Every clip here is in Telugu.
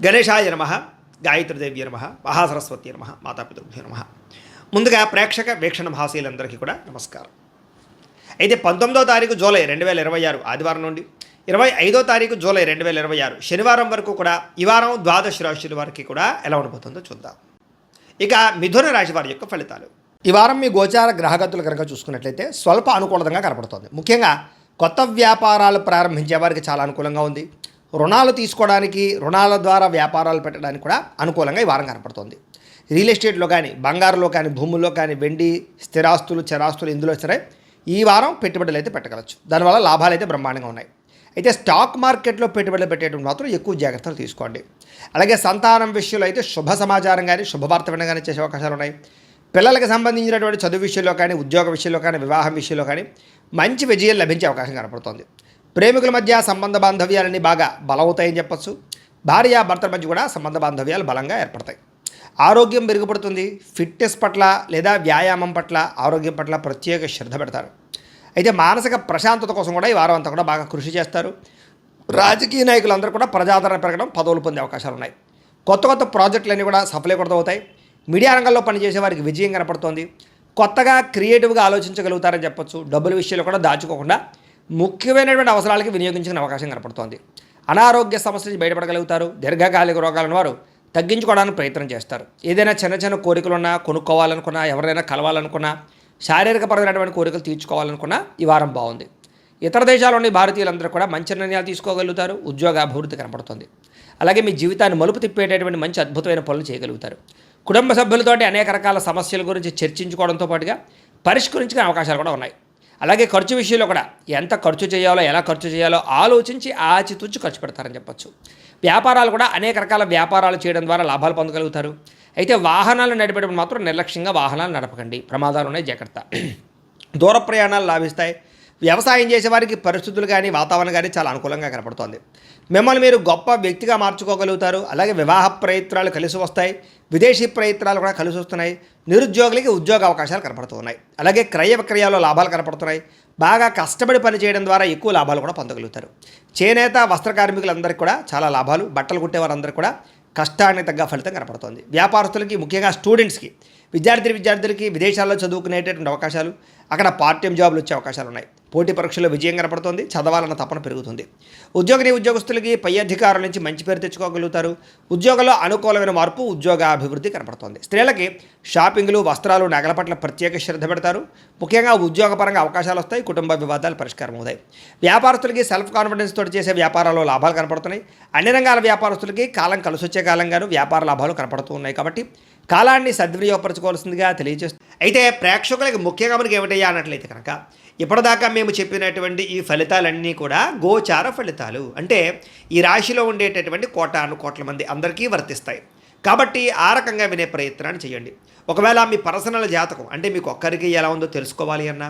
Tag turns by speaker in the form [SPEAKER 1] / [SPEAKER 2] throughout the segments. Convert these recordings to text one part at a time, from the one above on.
[SPEAKER 1] గణేశాయ నమ, గాయత్రీదేవ్య నమ, మహాసరస్వతి నమ, మాతాపితృభ్యో నమ. ముందుగా ప్రేక్షక వీక్షణ మహాశీలందరికీ కూడా నమస్కారం. అయితే 19వ తారీఖు జూలై 2026 ఆదివారం నుండి 25వ తారీఖు జూలై 2026 శనివారం వరకు కూడా ఈ వారం ద్వాదశ రాశుల వారికి కూడా ఎలా ఉండబోతుందో చూద్దాం. ఇక మిథున రాశి వారి యొక్క ఫలితాలు. ఈ వారం మీ గోచార గ్రహగతులు కనుక చూసుకున్నట్లయితే స్వల్ప అనుకూలంగా కనపడుతుంది. ముఖ్యంగా కొత్త వ్యాపారాలు ప్రారంభించే వారికి చాలా అనుకూలంగా ఉంది. రుణాలు తీసుకోవడానికి, రుణాల ద్వారా వ్యాపారాలు పెట్టడానికి కూడా అనుకూలంగా ఈ వారం కనపడుతుంది. రియల్ ఎస్టేట్లో కానీ, బంగారులో కానీ, భూముల్లో కానీ, వెండి, స్థిరాస్తులు, చరాస్తులు ఇందులో సరే ఈ వారం పెట్టుబడులు అయితే పెట్టగలచ్చు. దానివల్ల లాభాలు అయితే బ్రహ్మాండంగా ఉన్నాయి. అయితే స్టాక్ మార్కెట్లో పెట్టుబడులు పెట్టేటప్పుడు మాత్రం ఎక్కువ జాగ్రత్తలు తీసుకోండి. అలాగే సంతానం విషయంలో అయితే శుభ సమాచారం కానీ, శుభవార్త వినడం కానీ చేసే అవకాశాలు ఉన్నాయి. పిల్లలకు సంబంధించినటువంటి చదువు విషయంలో కానీ, ఉద్యోగ విషయంలో కానీ, వివాహం విషయంలో కానీ మంచి విజయం లభించే అవకాశం కనపడుతుంది. ప్రేమికుల మధ్య సంబంధ బాంధవ్యాలన్నీ బాగా బలవుతాయని చెప్పచ్చు. భార్యాభర్తల మధ్య కూడా సంబంధ బాంధవ్యాలు బలంగా ఏర్పడతాయి. ఆరోగ్యం మెరుగుపడుతుంది. ఫిట్నెస్ పట్ల లేదా వ్యాయామం పట్ల, ఆరోగ్యం పట్ల ప్రత్యేక శ్రద్ధ పెడతారు. అయితే మానసిక ప్రశాంతత కోసం కూడా ఈ వారం అంతా కూడా బాగా కృషి చేస్తారు. రాజకీయ నాయకులందరూ కూడా ప్రజాదరణ పెరగడం, పదవులు పొందే అవకాశాలు ఉన్నాయి. కొత్త కొత్త ప్రాజెక్టులన్నీ కూడా సఫలీకృతమవుతాయి. మీడియా రంగంలో పనిచేసే వారికి విజయం కనపడుతోంది. కొత్తగా క్రియేటివ్గా ఆలోచించగలుగుతారని చెప్పొచ్చు. డబ్బుల విషయంలో కూడా దాచుకోకుండా ముఖ్యమైనటువంటి అవసరాలకి వినియోగించుకునే అవకాశం కనపడుతోంది. అనారోగ్య సమస్య నుంచి బయటపడగలుగుతారు. దీర్ఘకాలిక రోగాలను వారు తగ్గించుకోవడానికి ప్రయత్నం చేస్తారు. ఏదైనా చిన్న చిన్న కోరికలున్నా, కొనుక్కోవాలనుకున్నా, ఎవరైనా కలవాలనుకున్నా, శారీరకపరమైనటువంటి కోరికలు తీర్చుకోవాలనుకున్నా ఈ వారం బాగుంది. ఇతర దేశాల్లోని భారతీయులందరూ కూడా మంచి నిర్ణయాలు తీసుకోగలుగుతారు. ఉద్యోగ అభివృద్ధి కనపడుతుంది. అలాగే మీ జీవితాన్ని మలుపు తిప్పేటటువంటి మంచి అద్భుతమైన పనులు చేయగలుగుతారు. కుటుంబ సభ్యులతోటి అనేక రకాల సమస్యల గురించి చర్చించుకోవడంతో పాటుగా పరిష్కరించుకునే అవకాశాలు కూడా ఉన్నాయి. అలాగే ఖర్చు విషయంలో కూడా ఎంత ఖర్చు చేయాలో, ఎలా ఖర్చు చేయాలో ఆలోచించి ఆచితూచి ఖర్చు పెడతారని చెప్పచ్చు. వ్యాపారాలు కూడా అనేక రకాల వ్యాపారాలు చేయడం ద్వారా లాభాలు పొందగలుగుతారు. అయితే వాహనాలు నడిపేటప్పుడు మాత్రం నిర్లక్ష్యంగా వాహనాలు నడపకండి. ప్రమాదాలు ఉన్నాయి, జాగ్రత్త. దూర ప్రయాణాలు లాభిస్తాయి. వ్యవసాయం చేసేవారికి పరిస్థితులు కానీ, వాతావరణం కానీ చాలా అనుకూలంగా కనపడుతోంది. మిమ్మల్ని మీరు గొప్ప వ్యక్తిగా మార్చుకోగలుగుతారు. అలాగే వివాహ ప్రయత్నాలు కలిసి వస్తాయి. విదేశీ ప్రయత్నాలు కూడా కలిసి వస్తున్నాయి. నిరుద్యోగులకి ఉద్యోగ అవకాశాలు కనపడుతున్నాయి. అలాగే క్రయ విక్రయాల్లో లాభాలు కనపడుతున్నాయి. బాగా కష్టపడి పని చేయడం ద్వారా ఎక్కువ లాభాలు కూడా పొందగలుగుతారు. చేనేత వస్త్ర కార్మికులందరికీ కూడా చాలా లాభాలు. బట్టలు కుట్టేవారందరికీ కూడా కష్టానికి తగ్గ ఫలితం కనపడుతుంది. వ్యాపారస్తులకి, ముఖ్యంగా స్టూడెంట్స్కి, విద్యార్థులకి విదేశాల్లో చదువుకునేటటువంటి అవకాశాలు, అక్కడ పార్ట్ టైం జాబ్లు వచ్చే అవకాశాలు ఉన్నాయి. పోటీ పరీక్షల్లో విజయం కనపడుతుంది. చదవాలన్న తపన పెరుగుతుంది. ఉద్యోగస్తులకి పై అధికారుల నుంచి మంచి పేరు తెచ్చుకోగలుగుతారు. ఉద్యోగంలో అనుకూలమైన మార్పు, ఉద్యోగ అభివృద్ధి కనపడుతుంది. స్త్రీలకి షాపింగ్లు, వస్త్రాలు, నగల పట్ల ప్రత్యేక శ్రద్ధ పెడతారు. ముఖ్యంగా ఉద్యోగపరంగా అవకాశాలు వస్తాయి. కుటుంబ వివాదాలు పరిష్కారం అవుతాయి. వ్యాపారస్తులకి సెల్ఫ్ కాన్ఫిడెన్స్ తోటి చేసే వ్యాపారాల్లో లాభాలు కనపడుతున్నాయి. అన్ని రంగాల వ్యాపారస్తులకి కాలం కలిసొచ్చే కాలంగాను వ్యాపార లాభాలు కనపడుతూ ఉన్నాయి. కాబట్టి కాలాన్ని సద్వినియోగపరచుకోవాల్సిందిగా తెలియజేస్తుంది. అయితే ప్రేక్షకులకి ముఖ్యంగా మనకి ఏమిటయ్యా అన్నట్లయితే కనుక, ఇప్పటిదాకా మేము చెప్పినటువంటి ఈ ఫలితాలన్నీ కూడా గోచార ఫలితాలు. అంటే ఈ రాశిలో ఉండేటటువంటి కోట్ల మంది అందరికీ వర్తిస్తాయి. కాబట్టి ఆ రకంగా వినే ప్రయత్నాన్ని చేయండి. ఒకవేళ మీ పర్సనల్ జాతకం అంటే మీకు ఒక్కరికి ఎలా ఉందో తెలుసుకోవాలి అన్నా,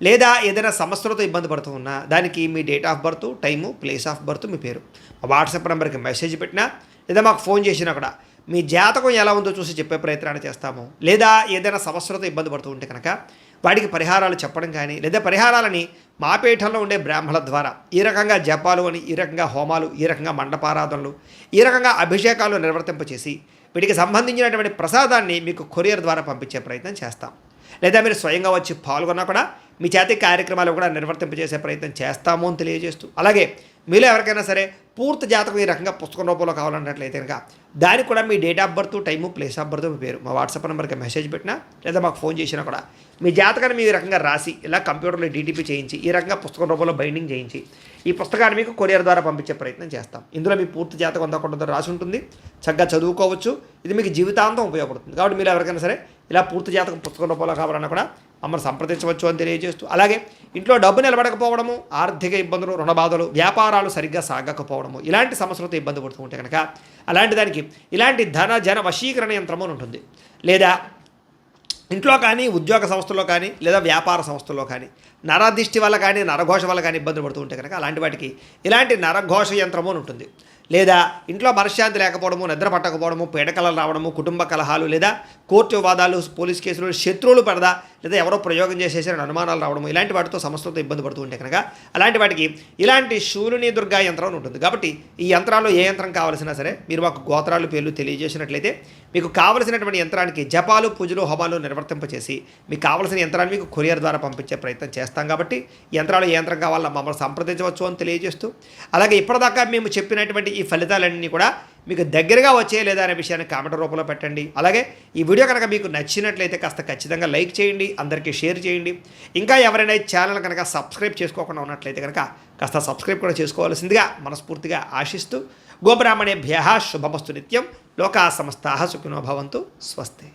[SPEAKER 1] లేదా ఏదైనా సమస్యలతో ఇబ్బంది పడుతూ ఉన్నా, దానికి మీ date of birth, time, place of birth, మీ పేరు మా వాట్సాప్ నెంబర్కి మెసేజ్ పెట్టినా, లేదా మాకు ఫోన్ చేసినా కూడా మీ జాతకం ఎలా ఉందో చూసి చెప్పే ప్రయత్నాన్ని చేస్తాము. లేదా ఏదైనా సమస్యలతో ఇబ్బంది పడుతూ ఉంటే కనుక వాటికి పరిహారాలు చెప్పడం కానీ, లేదా పరిహారాలని మా పీఠంలో ఉండే బ్రాహ్మణుల ద్వారా ఈ రకంగా జపాలు అని, ఈ రకంగా హోమాలు, ఈ రకంగా మండపారాధనలు, ఈ రకంగా అభిషేకాలు నిర్వర్తింపచేసి వీటికి సంబంధించినటువంటి ప్రసాదాన్ని మీకు కొరియర్ ద్వారా పంపించే ప్రయత్నం చేస్తాం. లేదా మీరు స్వయంగా వచ్చి పాల్గొన్నా కూడా మీ చేతి కార్యక్రమాలు కూడా నిర్వర్తింపజేసే ప్రయత్నం చేస్తాము అని తెలియజేస్తూ, అలాగే మీలో ఎవరికైనా సరే పూర్తి జాతకం ఈ రకంగా పుస్తకం రూపంలో కావాలన్నట్లయితే కనుక దానికి కూడా మీ date of birth, time, place of birth, మీ పేరు మా వాట్సాప్ నెంబర్కి మెసేజ్ పెట్టినా, లేదా మాకు ఫోన్ చేసినా కూడా మీ జాతకాన్ని మీ రకంగా రాసి ఇలా కంప్యూటర్లో డీటీపీ చేయించి ఈ రకంగా పుస్తకం రూపంలో బైండింగ్ చేయించి ఈ పుస్తకాన్ని మీకు కొరియర్ ద్వారా పంపించే ప్రయత్నం చేస్తాం. ఇందులో మీ పూర్తి జాతకం అంతా రాసి ఉంటుంది. చక్కగా చదువుకోవచ్చు. ఇది మీకు జీవితాంతం ఉపయోగపడుతుంది. కాబట్టి మీరు ఎవరికైనా సరే ఇలా పూర్తి జాతకం పుస్తకం రూపంలో కావాలన్నా కూడా మమ్మల్ని సంప్రదించవచ్చు అని తెలియజేస్తూ, అలాగే ఇంట్లో డబ్బు నిలబడకపోవడము, ఆర్థిక ఇబ్బందులు, రుణబాధలు, వ్యాపారాలు సరిగ్గా సాగకపోవడము, ఇలాంటి సమస్యలతో ఇబ్బంది పడుతూ ఉంటే కనుక అలాంటి దానికి ఇలాంటి ధన జన వశీకరణ యంత్రము అని ఉంటుంది. లేదా ఇంట్లో కానీ, ఉద్యోగ సంస్థల్లో కానీ, లేదా వ్యాపార సంస్థల్లో కానీ నరదిష్టి వల్ల కానీ, నరఘోష వల్ల కానీ ఇబ్బందులు పడుతూ ఉంటే కనుక అలాంటి వాటికి ఇలాంటి నరఘోష యంత్రము అని ఉంటుంది. లేదా ఇంట్లో మనశ్శాంతి లేకపోవడము, నిద్ర పట్టకపోవడము, పీడకలలు రావడము, కుటుంబ కలహాలు, లేదా కోర్టు వివాదాలు, పోలీస్ కేసులు, శత్రువులు పడదా, లేదా ఎవరో ప్రయోగం చేసేసారని అనుమానాలు రావడము, ఇలాంటి వాటితో సమస్యలతో ఇబ్బంది పడుతూ ఉంటే కనుక అలాంటి వాటికి ఇలాంటి శూలిని దుర్గా యంత్రం ఉంటుంది. కాబట్టి ఈ యంత్రాల్లో ఏ యంత్రం కావాల్సినా సరే మీరు మాకు గోత్రాలు పేర్లు తెలియజేసినట్లయితే మీకు కావలసినటువంటి యంత్రానికి జపాలు, పూజలు, హోమాలు నిర్వర్తింపచేసి మీకు కావలసిన యంత్రాన్ని మీకు కొరియర్ ద్వారా పంపించే ప్రయత్నం చేస్తాం. కాబట్టి యంత్రాలు ఏ యంత్రం కావాలో మమ్మల్ని సంప్రదించవచ్చు అని తెలియజేస్తూ, అలాగే ఇప్పటిదాకా మేము చెప్పినటువంటి ఈ ఫలితాలన్నీ కూడా మీకు దగ్గరగా వచ్చే లేదా అనే విషయాన్ని కామెంట్ రూపంలో పెట్టండి. అలాగే ఈ వీడియో కనుక మీకు నచ్చినట్లయితే కాస్త ఖచ్చితంగా లైక్ చేయండి, అందరికీ షేర్ చేయండి. ఇంకా ఎవరైనా ఈ ఛానల్ కనుక సబ్స్క్రైబ్ చేసుకోకుండా ఉన్నట్లయితే కనుక కాస్త సబ్స్క్రైబ్ కూడా చేసుకోవాల్సిందిగా మనస్ఫూర్తిగా ఆశిస్తూ, గోబ్రాహ్మణేభ్యః శుభమస్తు నిత్యం, లోకా సమస్తాః సుఖినో భవంతు, స్వస్తి.